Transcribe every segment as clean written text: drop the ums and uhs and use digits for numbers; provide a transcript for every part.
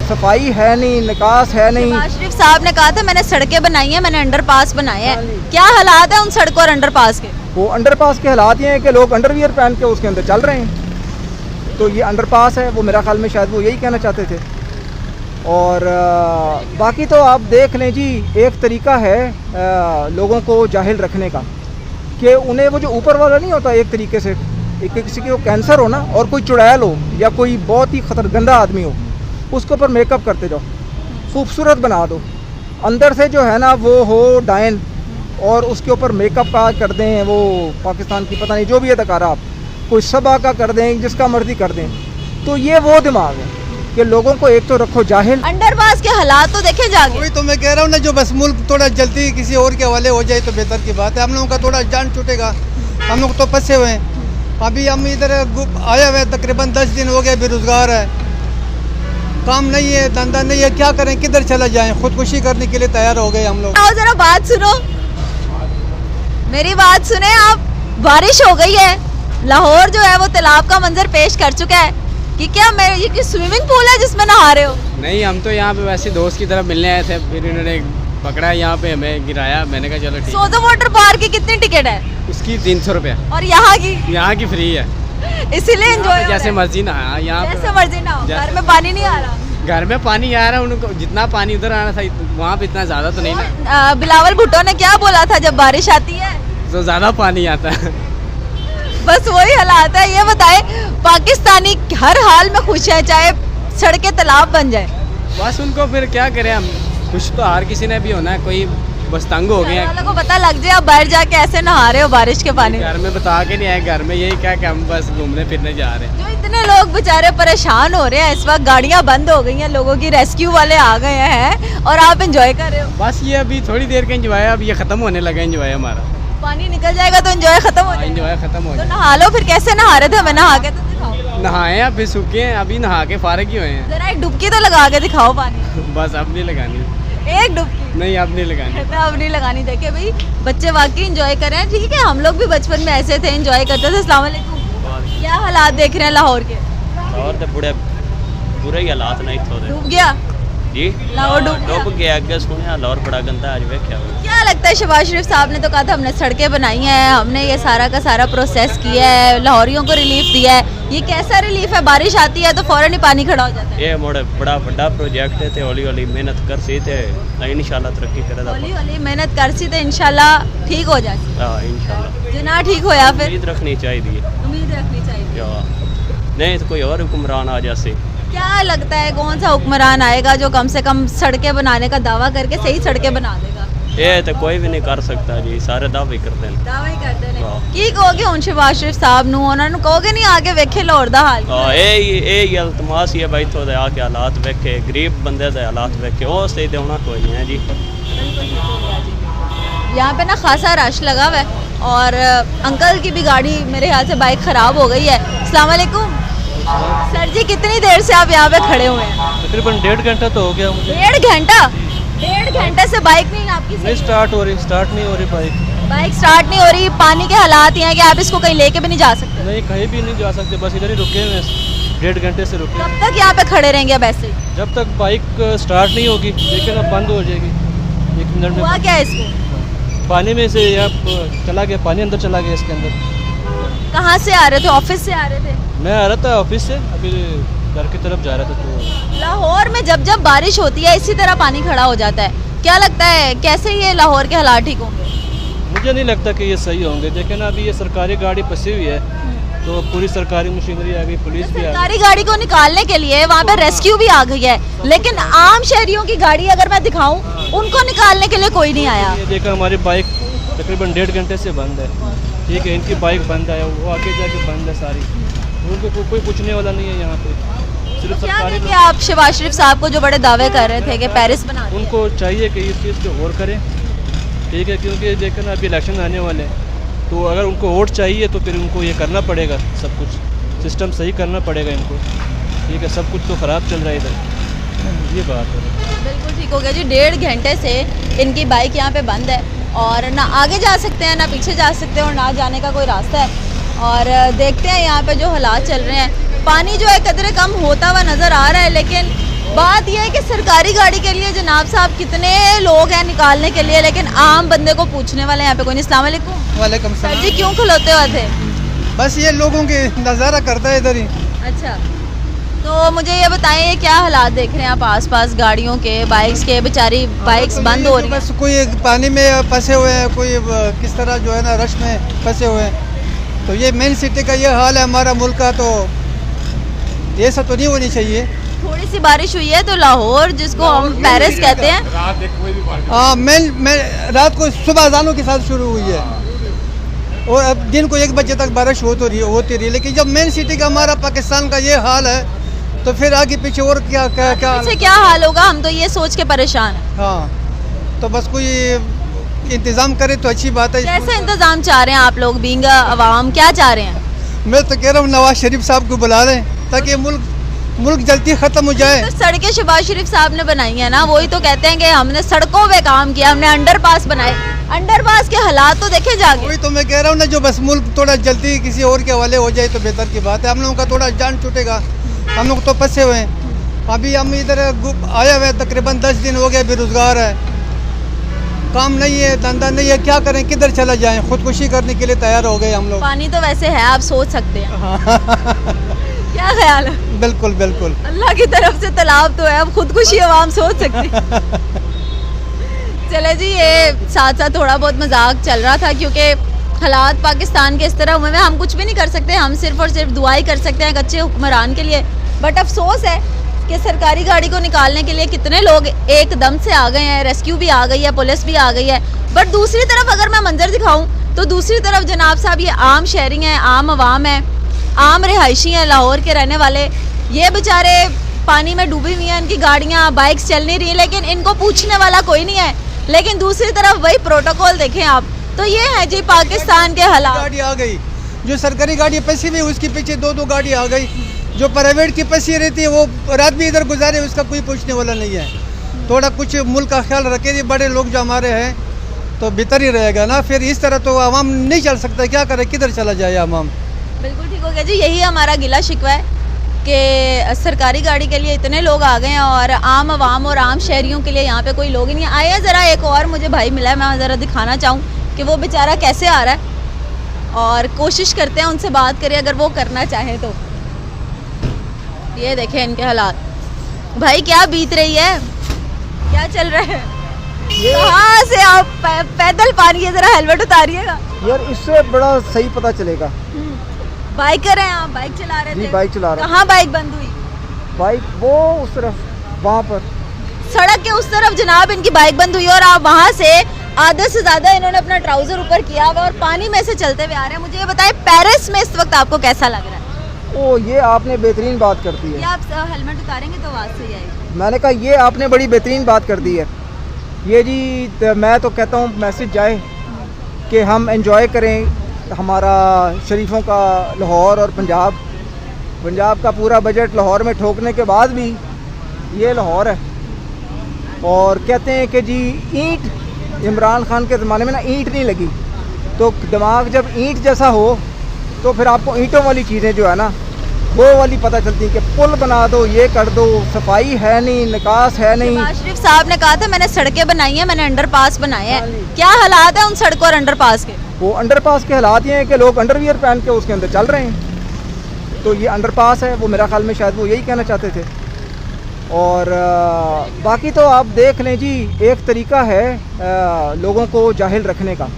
सफाई है नहीं, निकास है नहीं। शहबाज शरीफ साहब ने कहा था मैंने सड़कें बनाई हैं, मैंने अंडरपास बनाए हैं। क्या हालात है उन सड़कों और अंडरपास के? वो अंडरपास के हालात ये हैं कि लोग अंडरवियर पहन के उसके अंदर चल रहे हैं। तो ये अंडरपास है, वो मेरा ख्याल में शायद वो यही कहना चाहते थे। और बाकी तो आप देख लें जी, एक तरीका है लोगों को जाहिल रखने का कि उन्हें वो जो ऊपर वाला नहीं होता, एक तरीके से किसी को कैंसर हो ना और कोई चुड़ैल हो या कोई बहुत ही खतर गंदा आदमी हो, उसके ऊपर मेकअप करते जाओ, खूबसूरत बना दो, अंदर से जो है ना वो हो डायन, और उसके ऊपर मेकअप का कर दें, वो पाकिस्तान की पता नहीं जो भी अदाकारा आप कोई सबा का कर दें, जिसका मर्जी कर दें। तो ये वो दिमाग है कि लोगों को एक तो रखो जाहिल। अंडरपास के हालात तो देखे जाके। वही तो मैं कह रहा हूँ ना, जो बस मुल्क थोड़ा जल्दी किसी और के हवाले हो जाए तो बेहतर की बात है। हम लोगों का थोड़ा जान छूटेगा, हम लोग तो फंसे हुए हैं। अभी हम इधर आए हुए तकरीबन 10 दिन हो गए, बेरोजगार है, काम नहीं है, धंधा नहीं है, क्या करें, किधर चला जाएं? खुदकुशी करने के लिए तैयार हो गए हम लोग। आओ जरा बात सुनो, मेरी बात सुने आप। बारिश हो गई है, लाहौर जो है वो तालाब का मंजर पेश कर चुका है कि क्या मैं ये स्विमिंग पूल है जिसमें नहा रहे हो? नहीं, हम तो यहाँ पे वैसे दोस्त की तरफ मिलने आए थे, फिर इन्होंने पकड़ा यहाँ पे, हमें गिराया। मैंने कहा चलो ठीक। सोजो वाटर पार्क की कितनी टिकट है? उसकी 300 रुपया। और यहाँ की फ्री है, इसीलिए एंजॉय जैसे मर्जी नहा। यहाँ जैसे मर्जी ना हो, घर में पानी नहीं आ रहा। घर में पानी आ रहा है, उनको जितना पानी उधर आना था वहाँ पे इतना ज़्यादा तो नहीं ना। बिलावल भुट्टो ने क्या बोला था, जब बारिश आती है तो ज़्यादा पानी आता है। बस वही हालात है। ये बताए पाकिस्तानी हर हाल में खुश है, चाहे सड़कें तालाब बन जाए। बस उनको फिर क्या करें हम, खुश तो हर किसी ने भी होना है, कोई बस तंग हो गए हैं। वालों को पता लग जाए आप बाहर जाके ऐसे नहा रहे हो बारिश के पानी। घर में बता के नहीं आए, घर में यही क्या कि हम बस घूमने फिरने जा रहे हैं। जो इतने लोग बेचारे परेशान हो रहे हैं इस वक्त, गाड़ियां बंद हो गई हैं, लोगों की रेस्क्यू वाले आ गए हैं और आप एंजॉय कर रहे हो। बस ये अभी थोड़ी देर का एंजॉय है, अब ये खत्म होने लगा एंजॉय हमारा। पानी निकल जाएगा तो एंजॉय खत्म हो जाएगा। एंजॉय खत्म हो तो जाएगा। नहा लो फिर। कैसे नहा रहे थे? हमें नहा के तो दिखाओ। नहाए हैं, अभी सूखे हैं, अभी नहा के फारग ही हुए हैं। जरा एक डुबकी तो लगा के दिखाओ पानी। बस अब नहीं लगानी। एक डुबकी नहीं, अब नहीं लगानी। अब नहीं लगानी। देखे भाई, बच्चे वाकई एंजॉय कर रहे हैं। ठीक है, हम लोग भी बचपन में ऐसे थे, एंजॉय करते थे। अस्सलाम वालेकुम। क्या हालात देख रहे हैं लाहौर के? लाहौर तो बुरे ही हालात नहीं थोड़े। डूब गया जी, लाहौर डूब गया। अगे सुने लाहौर बड़ा गंदा आज वेख्या। क्या लगता है, शहबाज शरीफ साहब ने तो कहा था हमने सड़कें बनाई हैं, हमने ये सारा का सारा प्रोसेस किया है, लाहौरियों को रिलीफ दिया है। ये कैसा रिलीफ है? बारिश आती है तो फौरन ही पानी खड़ा हो जाता है। ये मोड़े बड़ा बड़ा प्रोजेक्ट है, हौली हौली मेहनत कर सी थे इंशाल्लाह तरक्की करेगा। हौली हौली मेहनत कर सी तो इंशाल्लाह ठीक हो जाए। हाँ इंशाल्लाह। जो ना ठीक होया फिर उम्मीद रखनी चाहिए। उम्मीद रखनी चाहिए। नहीं तो कोई और हुक्मरान आ जाए। क्या लगता है कौन सा हुक्मरान आएगा जो कम से कम सड़कें बनाने का दावा करके सही सड़कें बना देगा? ये तो कोई भी नहीं कर सकता जी, सारे दावे करते हैं। दावा ही करते हैं। की कहोगे हुन शहबाज शरीफ साहब नूं? उन्हां नूं कहोगे नहीं आगे वेखे लाहौर दा हाल? ये अल्तमास ही है भाई, थोड़े आके हालात वेखे, गरीब बंदे दे हालात वेखे, वो सही तो होना कोई नहीं है जी। यहाँ पे ना खासा रश लगा हुआ है और अंकल की भी गाड़ी मेरे ख्याल से बाइक ख़राब हो गई है। अस्सलाम वालेकुम सर जी, कितनी देर से आप यहाँ पे खड़े हुए हैं? तकरीबन 1.5 घंटा तो हो गया मुझे। 1.5 घंटा? 1.5 घंटे से बाइक नहीं आपकी नहीं स्टार्ट नहीं हो रही बाइक स्टार्ट नहीं हो रही। पानी के हालात ये हैं कि आप इसको कहीं लेके भी नहीं जा सकते? नहीं, कहीं भी नहीं जा सकते, बस इधर ही रुके हुए हैं। 1.5 घंटे से रुके। कब तक यहाँ पे खड़े रहेंगे अब ऐसे? जब तक बाइक स्टार्ट नहीं होगी, लेकिन अब बंद हो जाएगी 1 मिनट में। हुआ क्या है इसको? पानी में से यहाँ चला गया, पानी अंदर चला गया इसके अंदर। कहाँ से आ रहे थे? ऑफिस से आ रहे थे? मैं आ रहा था ऑफिस से, अभी घर की तरफ जा रहा था। तो लाहौर में जब जब बारिश होती है इसी तरह पानी खड़ा हो जाता है। क्या लगता है कैसे ये लाहौर के हालात ठीक होंगे? मुझे नहीं लगता कि ये सही होंगे। देखें ना, अभी ये सरकारी गाड़ी फंसी हुई है, तो पूरी सरकारी मशीनरी आ गई, पुलिस भी आ गई। सरकारी गाड़ी को निकालने के लिए वहाँ पे रेस्क्यू भी आ गई है, लेकिन आम शहरियों की गाड़ी अगर मैं दिखाऊं, उनको निकालने के लिए कोई नहीं आया। ये देखा, हमारी बाइक तकरीबन 1.5 घंटे से बंद है। ठीक है, इनकी बाइक बंद है, वो आगे जाके बंद है सारी। उनको कोई पूछने वाला नहीं है यहाँ पे, सिर्फ क्या सरकारी। देंगे आप शहबाज शरीफ साहब को जो बड़े दावे कर रहे थे कि पेरिस बना देंगे? उनको चाहिए कि इस चीज़ को और करें। ठीक है, क्योंकि देखो ना अभी इलेक्शन आने वाले हैं, तो अगर उनको वोट चाहिए तो फिर उनको ये करना पड़ेगा, सब कुछ सिस्टम सही करना पड़ेगा इनको। ठीक है, सब कुछ तो ख़राब चल रहा है इधर, ये बात है। बिल्कुल ठीक हो गया जी। 1.5 घंटे से इनकी बाइक यहाँ पे बंद है और ना आगे जा सकते हैं ना पीछे जा सकते हैं और ना जाने का कोई रास्ता है। और देखते हैं यहाँ पे जो हालात चल रहे हैं। पानी जो है कदरे कम होता हुआ नज़र आ रहा है, लेकिन बात यह है कि सरकारी गाड़ी के लिए जनाब साहब कितने लोग हैं निकालने के लिए, लेकिन आम बंदे को पूछने वाले यहाँ पे कोई नहीं। अस्सलाम वालेकुम। वालेकुम सर सलाम। जी क्यों खलोते हुए थे? बस ये लोगों के नज़ारा करता है इधर ही। अच्छा, तो मुझे ये बताएं ये क्या हालात देख रहे हैं आप आसपास गाड़ियों के, बाइक्स के? बेचारी बाइक्स तो बंद ये हो जो रही हैं। बस कोई पानी में फंसे हुए हैं, कोई किस तरह जो है ना रश में फंसे हुए हैं। तो ये मेन सिटी का ये हाल है हमारा मुल्क का, तो ये सब तो नहीं होनी चाहिए। थोड़ी सी बारिश हुई है तो लाहौर, जिसको हम पेरिस कहते हैं, हाँ मैं रात को सुबह अजानों के साथ शुरू हुई है और अब दिन को 1 बजे तक बारिश होती रही। लेकिन जब मेन सिटी का हमारा पाकिस्तान का ये हाल है तो फिर आगे पीछे और क्या क्या क्या इससे क्या हाल होगा? हम तो ये सोच के परेशान हैं। हाँ, तो बस कोई इंतज़ाम करे तो अच्छी बात है। कैसे इंतजाम चाह रहे हैं आप लोग, बीइंग अवाम क्या चाह रहे हैं? मैं तो कह रहा हूँ नवाज शरीफ साहब को बुला लें ताकि मुल्क जल्दी ख़त्म हो जाए। तो सड़कें शहबाज शरीफ साहब ने बनाई है ना, वही तो कहते हैं कि हमने सड़कों पे काम किया, हमने अंडरपास बनाए। अंडरपास के हालात तो देखे जाके। वही तो मैं कह रहा हूँ ना, जो बस मुल्क थोड़ा जल्दी किसी और के हवाले हो जाए तो बेहतर की बात है। हम लोगों का थोड़ा जान छूटेगा, हम लोग तो फंसे हुए हैं। अभी हम इधर आए हुए तकरीबन 10 दिन हो गए, बेरोज़गार है, काम नहीं है, धंधा नहीं है, क्या करें, किधर चला जाएं? खुदकुशी करने के लिए तैयार हो गए हम लोग। पानी तो वैसे है, आप सोच सकते हैं। क्या ख्याल है? बिल्कुल बिल्कुल, अल्लाह की तरफ से तालाब तो है, अब खुदकुशी आवाम सोच सकती है। चले जी, ये साथ साथ थोड़ा बहुत मजाक चल रहा था क्योंकि हालात पाकिस्तान के इस तरह हुए हैं, हम कुछ भी नहीं कर सकते। हम सिर्फ और सिर्फ दुआई कर सकते हैं एक अच्छे हुक्मरान के लिए। बट अफसोस है कि सरकारी गाड़ी को निकालने के लिए कितने लोग एकदम से आ गए हैं, रेस्क्यू भी आ गई है, पुलिस भी आ गई है। बट दूसरी तरफ अगर मैं मंजर दिखाऊं तो दूसरी तरफ जनाब साहब ये आम शहरी हैं, आम आवाम है, आम रिहायशी हैं लाहौर के रहने वाले। ये बेचारे पानी में डूबी हुई हैं, इनकी गाड़ियाँ बाइक्स चल नहीं रही, लेकिन इनको पूछने वाला कोई नहीं है। लेकिन दूसरी तरफ वही प्रोटोकॉल देखें आप, तो ये है जी पाकिस्तान के हालात। गाड़ी आ गई, जो सरकारी गाड़ी फंसी हुई उसके पीछे 2-2 गाड़ी आ गई। जो प्राइवेट की फंसी रहती है वो रात भी इधर गुजारे, उसका कोई पूछने वाला नहीं है। थोड़ा कुछ मुल्क का ख्याल रखे, बड़े लोग जो हमारे हैं तो बेहतर ही रहेगा ना। फिर इस तरह तो आवाम नहीं चल सकता, क्या करे, किधर चला जाए आवाम। बिल्कुल ठीक हो गया जी, यही हमारा गिला शिकवा है कि सरकारी गाड़ी के लिए इतने लोग आ गए हैं और आम आवाम और आम शहरियों के लिए यहाँ पे कोई लोग ही नहीं आए। ज़रा एक और मुझे भाई मिला है, मैं ज़रा दिखाना चाहूँ कि वो बेचारा कैसे आ रहा है और कोशिश करते हैं उनसे बात करें अगर वो करना चाहें तो। ये देखें इनके हालात। भाई क्या बीत रही है, क्या चल रहा है? कहाँ से आप पैदल पानी है, ज़रा हेलमेट उतारिएगा यार, इससे बड़ा सही पता चलेगा। बाइकर हैं आप, बाइक चला रहे थे? जी, बाइक चला रहा। कहाँ बाइक बंद हुई? बाइक वो उस तरफ, वहाँ पर सड़क के उस तरफ जनाब इनकी बाइक बंद हुई और आप वहाँ से आधे से ज़्यादा इन्होंने अपना ट्राउजर ऊपर किया हुआ और पानी में से चलते हुए आ रहे हैं। मुझे ये बताएं पेरिस में इस वक्त आपको कैसा लग रहा है? ओ, ये आपने बेहतरीन बात कर दी ये है। आप हेलमेट उतारेंगे तो आवाज़ सही आएगी। मैंने कहा ये आपने बड़ी बेहतरीन बात कर दी है। ये जी मैं तो कहता हूँ मैसेज जाए कि हम एंजॉय करें हमारा शरीफों का लाहौर और पंजाब का पूरा बजट लाहौर में ठोकने के बाद भी ये लाहौर है। और कहते हैं कि जी ईंट इमरान खान के ज़माने में ना ईंट नहीं लगी, तो दिमाग जब ईंट जैसा हो तो फिर आपको ईंटों वाली चीज़ें जो है ना वो वाली पता चलती है कि पुल बना दो, ये कर दो, सफाई है नहीं, निकास है नहीं। शहबाज शरीफ साहब ने कहा था मैंने सड़कें बनाई हैं, मैंने अंडरपास बनाए हैं। क्या हालात है उन सड़कों और अंडरपास के? वो अंडरपास के हालात ये हैं कि लोग अंडरवियर पहन के उसके अंदर चल रहे हैं। तो ये अंडरपास है, वो मेरा ख्याल में शायद वो यही कहना चाहते थे। और बाकी तो आप देख लें जी, एक तरीका है लोगों को जाहिल रखने का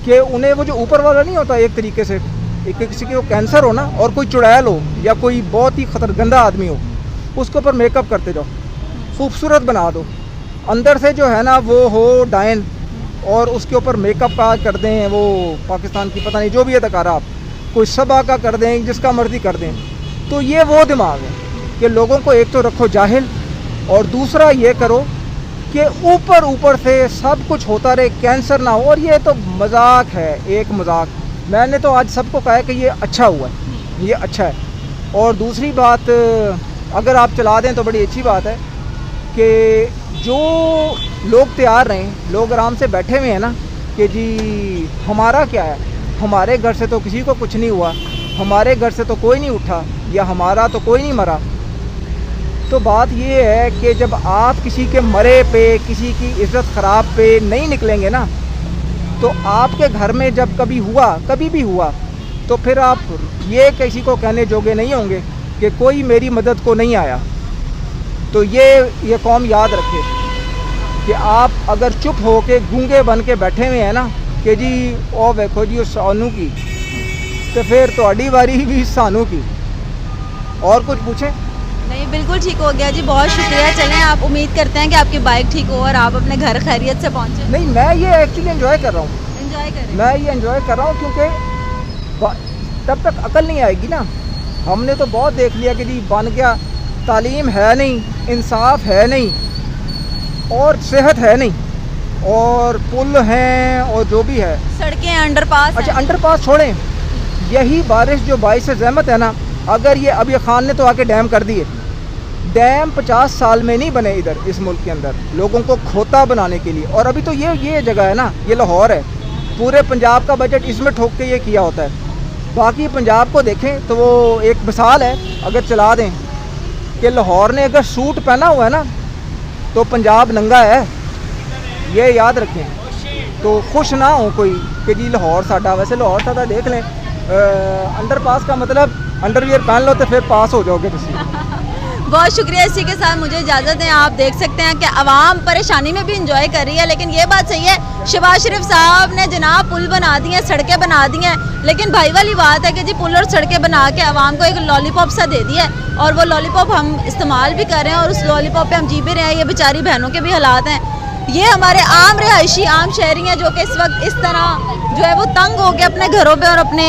कि उन्हें वो जो ऊपर वाला नहीं होता, एक तरीके से एक किसी को कैंसर हो ना और कोई चुड़ैल हो या कोई बहुत ही खतर गंदा आदमी हो, उसके ऊपर मेकअप करते जाओ, खूबसूरत बना दो, अंदर से जो है ना वो हो डायन, और उसके ऊपर मेकअप का कर दें, वो पाकिस्तान की पता नहीं जो भी है अदाकारा, आप कोई सबा का कर दें, जिसका मर्जी कर दें। तो ये वो दिमाग है कि लोगों को एक तो रखो जाहिल और दूसरा ये करो कि ऊपर से सब कुछ होता रहे, कैंसर ना हो। और ये तो मजाक है, एक मजाक। मैंने तो आज सबको कहा है कि ये अच्छा हुआ है, ये अच्छा है। और दूसरी बात, अगर आप चला दें तो बड़ी अच्छी बात है कि जो लोग तैयार रहें, लोग आराम से बैठे हुए हैं ना कि जी हमारा क्या है, हमारे घर से तो किसी को कुछ नहीं हुआ, हमारे घर से तो कोई नहीं उठा, या हमारा तो कोई नहीं मरा। तो बात ये है कि जब आप किसी के मरे पे, किसी की इज़्ज़त ख़राब पे नहीं निकलेंगे ना, तो आपके घर में जब कभी हुआ, कभी भी हुआ, तो फिर आप ये किसी को कहने जोगे नहीं होंगे कि कोई मेरी मदद को नहीं आया। तो ये कौम याद रखे कि आप अगर चुप हो के गूंगे बन के बैठे हुए हैं ना कि जी ओ देखो जी उस सानू की, तो फिर थोड़ी बारी भी सानू की। और कुछ पूछें? नहीं, बिल्कुल ठीक हो गया जी, बहुत शुक्रिया। चलें, आप उम्मीद करते हैं कि आपकी बाइक ठीक हो और आप अपने घर खैरियत से पहुँचे। नहीं, मैं ये एक्चुअली एंजॉय कर रहा हूँ, एंजॉय करें। मैं ये एंजॉय कर रहा हूँ क्योंकि तब तक अकल नहीं आएगी ना। हमने तो बहुत देख लिया कि जी बन गया, तालीम है नहीं, इंसाफ है नहीं, और सेहत है नहीं, और पुल हैं और जो भी है, सड़कें, अंडरपास। अच्छा अंडरपास छोड़ें, यही बारिश जो बाइस से ज़हमत है ना, अगर ये अभी खान ने तो आके डैम कर दिए। डैम 50 साल में नहीं बने इधर इस मुल्क के अंदर लोगों को खोता बनाने के लिए। और अभी तो ये जगह है ना, ये लाहौर है, पूरे पंजाब का बजट इसमें ठोक के ये किया होता है। बाकी पंजाब को देखें तो वो एक मिसाल है, अगर चला दें कि लाहौर ने अगर सूट पहना हुआ है ना तो पंजाब नंगा है, ये याद रखें। तो खुश ना हो कोई कि जी लाहौर साडा, वैसे लाहौर साडा देख लें, अंडरपास का मतलब अंडरवियर पहन लो तो फिर पास हो जाओगे तुम। बहुत शुक्रिया। इसी के साथ मुझे इजाज़त दें। आप देख सकते हैं कि आवाम परेशानी में भी इंजॉय कर रही है, लेकिन ये बात सही है, शहबाज शरीफ साहब ने जनाब पुल बना दिए, सड़कें बना दी हैं, लेकिन भाई वाली बात है कि जी पुल और सड़कें बना के आवाम को एक लॉलीपॉप सा दे दिया है, और वो लॉलीपॉप हम इस्तेमाल भी कर रहे हैं और उस लॉलीपॉप पे हम जी भी रहे हैं। ये बेचारी बहनों के भी हालात हैं। ये हमारे आम रिहायशी, आम शहरी हैं जो कि इस वक्त इस तरह जो है वो तंग हो के अपने घरों पे और अपने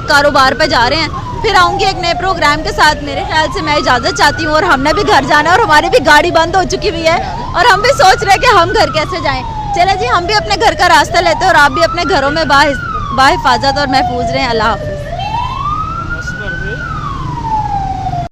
कारोबार पे जा रहे हैं। फिर आऊँगी एक नए प्रोग्राम के साथ। मेरे ख्याल से मैं इजाज़त चाहती हूँ, और हमने भी घर जाना है और हमारी भी गाड़ी बंद हो चुकी हुई है और हम भी सोच रहे हैं कि हम घर कैसे जाएं। चले जी, हम भी अपने घर का रास्ता लेते हैं और आप भी अपने घरों में बाहिफाजत और महफूज रहें। अल्लाह हाफ़िज़।